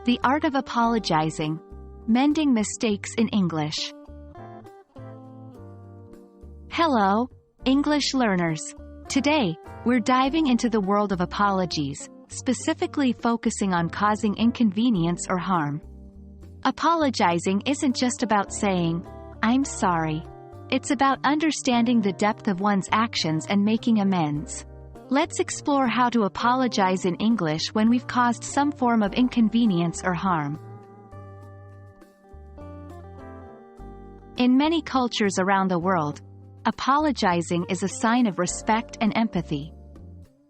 The art of apologizing. Mending mistakes in English. Hello, English learners. Today, we're diving into the world of apologies, specifically focusing on causing inconvenience or harm. Apologizing isn't just about saying, "I'm sorry." It's about understanding the depth of one's actions and making amends. Let's explore how to apologize in English when we've caused some form of inconvenience or harm. In many cultures around the world, apologizing is a sign of respect and empathy.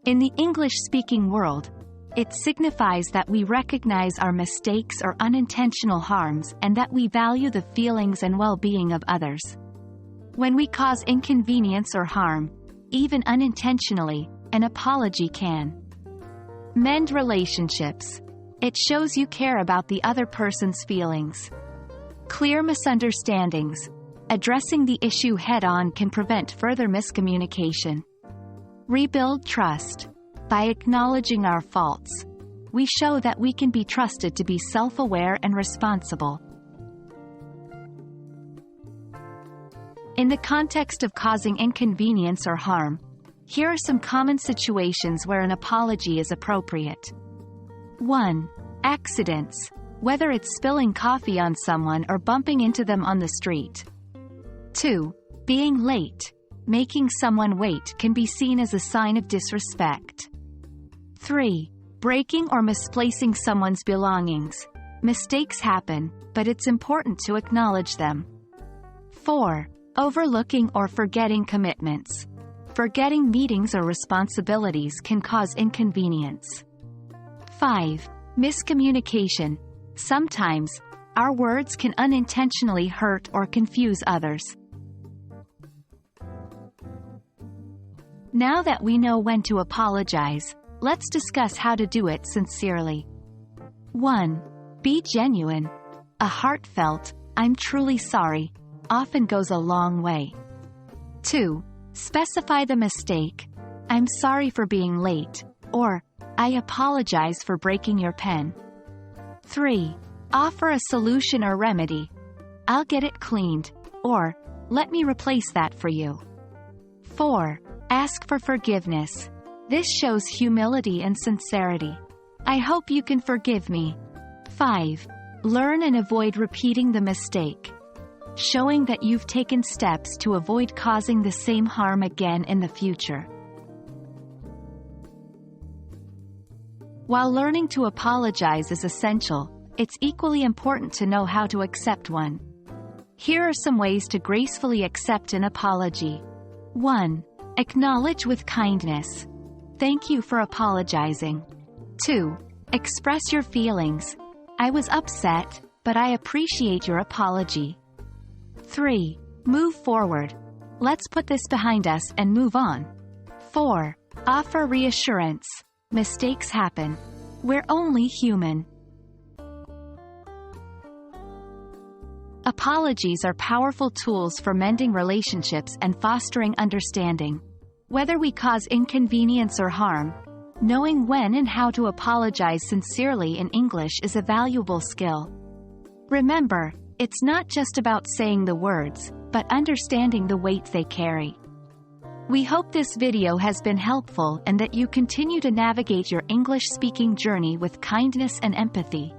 In the English-speaking world, it signifies that we recognize our mistakes or unintentional harms and that we value the feelings and well-being of others. When we cause inconvenience or harm, even unintentionally, an apology can mend relationships. It shows you care about the other person's feelings. Clear misunderstandings. Addressing the issue head-on can prevent further miscommunication. Rebuild trust. By acknowledging our faults, we show that we can be trusted to be self-aware and responsible. In the context of causing inconvenience or harm, here are some common situations where an apology is appropriate. 1. Accidents. Whether it's spilling coffee on someone or bumping into them on the street. 2. Being late. Making someone wait can be seen as a sign of disrespect. 3. Breaking or misplacing someone's belongings. Mistakes happen, but it's important to acknowledge them. 4. Overlooking or forgetting commitments. Forgetting meetings or responsibilities can cause inconvenience. 5. Miscommunication. Sometimes, our words can unintentionally hurt or confuse others. Now that we know when to apologize, let's discuss how to do it sincerely. 1. Be genuine. A heartfelt, "I'm truly sorry," often goes a long way. 2. Specify the mistake. "I'm sorry for being late," or "I apologize for breaking your pen." 3. Offer a solution or remedy. "I'll get it cleaned," or "Let me replace that for you." 4. Ask for forgiveness. This shows humility and sincerity. "I hope you can forgive me." 5. Learn and avoid repeating the mistake. Showing that you've taken steps to avoid causing the same harm again in the future. While learning to apologize is essential, it's equally important to know how to accept one. Here are some ways to gracefully accept an apology. 1. Acknowledge with kindness. "Thank you for apologizing." 2. Express your feelings. "I was upset, but I appreciate your apology." 3. Move forward. "Let's put this behind us and move on." 4. Offer reassurance. Mistakes happen. We're only human. Apologies are powerful tools for mending relationships and fostering understanding. Whether we cause inconvenience or harm, knowing when and how to apologize sincerely in English is a valuable skill. Remember, it's not just about saying the words, but understanding the weight they carry. We hope this video has been helpful and that you continue to navigate your English-speaking journey with kindness and empathy.